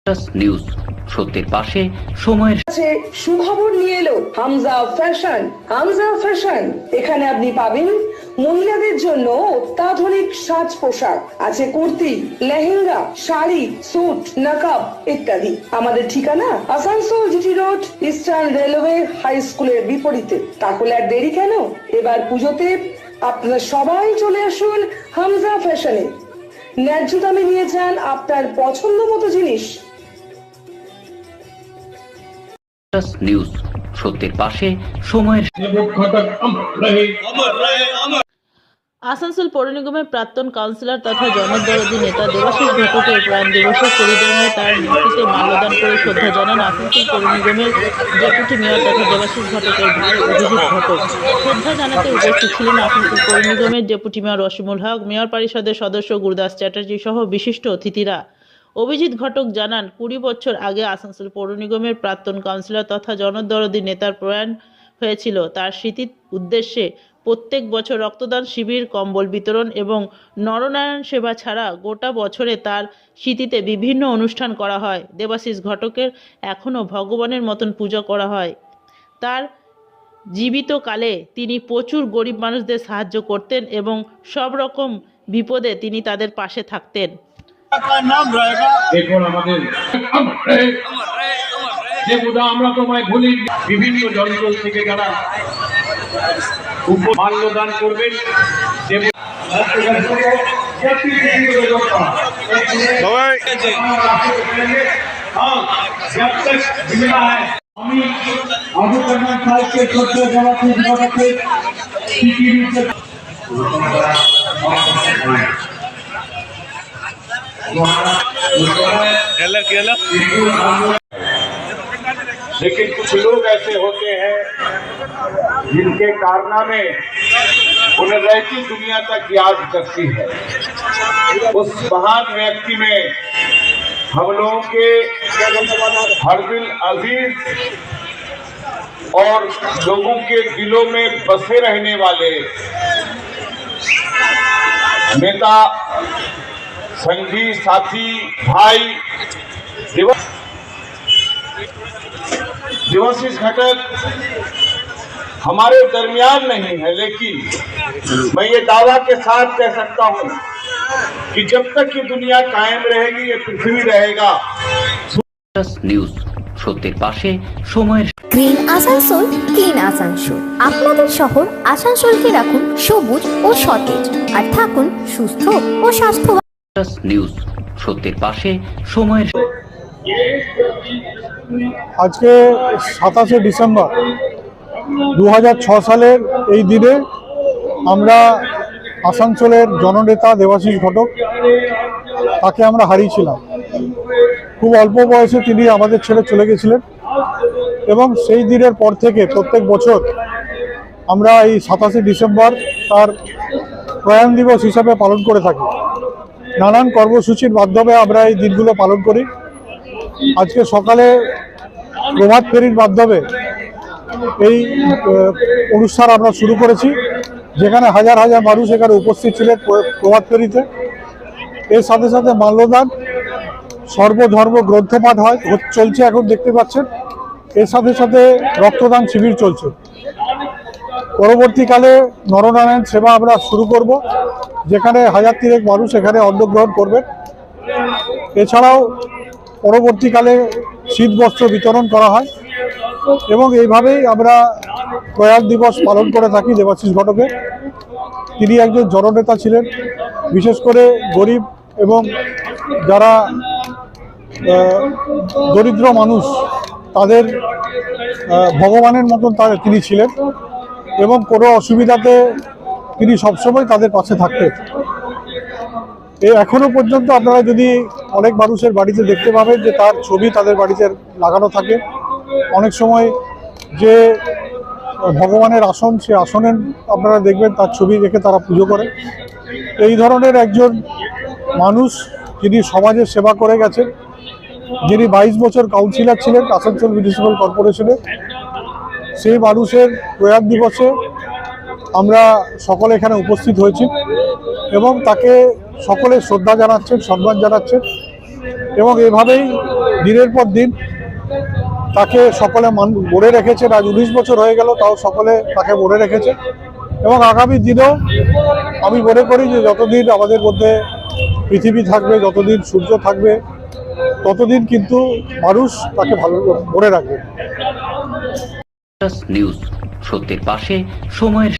News সত্যের পাশে সময়ের কাছে সুখবর নিয়ে এলো হামজা ফ্যাশন। হামজা ফ্যাশন, এখানে আপনি পাবেন মহিলাদের জন্য অত্যাধুনিক সাজ পোশাক, আছে কুর্তি, লেহেঙ্গা, শাড়ি, স্যুট, নকাব ইত্যাদি। আমাদের ঠিকানা Asansol GT road, Eastern Railway high স্কুলের বিপরীতে। তাহলে আর দেরি কেন, এবার পুজোতে আপনারা সবাই চলে আসুন হামজা ফ্যাশনে। ন্যায্য দামে নিয়ে যান আপনার পছন্দ মতো জিনিস। নিউজ সত্যের পাশে সময়ের আসানসোল পৌর নিগমের প্রাক্তন কাউন্সিলর তথা জনদরদী নেতা দেবাশিস ঘটকের প্রাণ দিবসে করিডোরে তার মূর্তিতে মাল্যদান করে শ্রদ্ধা জানান আসানসোল পৌর নিগমের ডেপুটি মেয়র তথা দেবাশিস ঘটকের ভাই অভিজিৎ ঘটক। শ্রদ্ধা জানাতে উপস্থিত ছিলেন আসানসোল পৌর নিগমের ডেপুটি মেয়র অসীমুল হক, মেয়র পরিষদের সদস্য গুরুদাস চ্যাটার্জি সহ বিশিষ্ট অতিথিরা। অভিজিৎ ঘটক জানান, 20 বছর আগে আসানসোল পৌর নিগমের প্রাক্তন কাউন্সিলর তথা জনদরদী নেতার প্রয়াণ হয়েছিল। তার স্মৃতির উদ্দেশ্যে প্রত্যেক বছর রক্তদান শিবির, কম্বল বিতরণ এবং নরনারায়ণ সেবা ছাড়া গোটা বছরে তার স্মৃতিতে বিভিন্ন অনুষ্ঠান করা হয়। দেবাশিস ঘটকের এখনও ভগবানের মতন পূজা করা হয়। তার জীবিতকালে তিনি প্রচুর গরিব মানুষদের সাহায্য করতেন এবং সব রকম বিপদে তিনি তাদের পাশে থাকতেন। এরপর আমাদের আমরা তোমায় ভুলি বিভিন্ন জনদল থেকে যারা মাল্যদান করবেন আমি আবু কালাম সাহেবকে শ্রদ্ধা জানাতে लेकिन कुछ लोग ऐसे होते हैं जिनके कारनामे उन्हें रहती दुनिया तक याद करती है। उस महान व्यक्ति में हम लोगों के हरदिल अजीज और लोगों के दिलों में बसे रहने वाले नेता, संगी, साथी, भाई देवाशीष घटक हमारे दरमियान नहीं है, लेकिन मैं ये दावा के साथ कह सकता हूं कि जब तक ये दुनिया कायम रहेगी, ये पृथ्वी रहेगा। নিউজ সত্যের পাশে সময়ের গ্রিন আসানসোল, ক্লিন আসানসোল। আপনাদের শহর আসানসোলকে রাখুন সবুজ ও সতেজ, আর থাকুন সুস্থ ও স্বাস্থ্যবান। নিউজ সত্যের পাশে সময়ের আজকে 27শে ডিসেম্বর 2006 সালের এই দিনে আমরা আসানসোলের জননেতা দেবাশিস ঘটক তাকে আমরা হারিয়েছিলাম। খুব অল্প বয়সে তিনি আমাদের ছেড়ে চলে গেছিলেন এবং সেই দিনের পর থেকে প্রত্যেক বছর আমরা এই 27শে ডিসেম্বর তার প্রয়াণ দিবস হিসাবে পালন করে থাকি। নানান কর্মসূচির মাধ্যমে আমরা এই দিনগুলো পালন করি। আজকে সকালে প্রভাত ফেরির মাধ্যমে এই অনুষ্ঠান আমরা শুরু করেছি, যেখানে হাজার হাজার মানুষ এখানে উপস্থিত ছিলেন প্রভাত ফেরিতে। এর সাথে সাথে মাল্যদান, সর্বধর্ম গ্রন্থপাঠ চলছে, এখন দেখতে পাচ্ছেন। এর সাথে সাথে রক্তদান শিবির চলছে। পরবর্তীকালে নরনারায়ণ সেবা আমরা শুরু করব, যেখানে 1000 মানুষ এখানে অন্নগ্রহণ করবেন। এছাড়াও পরবর্তীকালে শীত বস্ত্র বিতরণ করা হয় এবং এইভাবেই আমরা প্রয়াণ দিবস পালন করে থাকি দেবাশিস ঘটকের। তিনি একজন জননেতা ছিলেন, বিশেষ করে গরিব এবং যারা দরিদ্র মানুষ তাদের ভগবানের মতন তিনি ছিলেন এবং কোনো অসুবিধাতে তিনি সবসময় তাদের পাশে থাকতেন। এখনো পর্যন্ত আপনারা যদি অনেক মানুষের বাড়িতে দেখতে পাবেন যে তার ছবি তাদের বাড়িতে লাগানো থাকে। অনেক সময় যে ভগবানের আসন, সে আসনে আপনারা দেখবেন তার ছবি রেখে তারা পুজো করে। এই ধরনের একজন মানুষ যিনি সমাজের সেবা করে গেছেন, যিনি 22 বছর কাউন্সিলর ছিলেন আসানসোল মিউনিসিপ্যাল কর্পোরেশনে, সেই মানুষের প্রয়াণ দিবসে আমরা সকলে এখানে উপস্থিত হয়েছি এবং তাকে সকলে শ্রদ্ধা জানাচ্ছেন, সম্মান জানাচ্ছেন এবং এভাবেই দিনের পর দিন তাকে সকলে মনে রেখেছে। আজ 19 বছর হয়ে গেল, তাও সকলে তাকে মনে রেখেছে। এবং আগামী দিনেও আমি মনে করি যে যতদিন আমাদের মধ্যে পৃথিবী থাকবে, যতদিন সূর্য থাকবে, ততদিন কিন্তু মানুষ তাকে ভালো মনে রাখবে। নিউজ, সত্যের পাশে সময়ের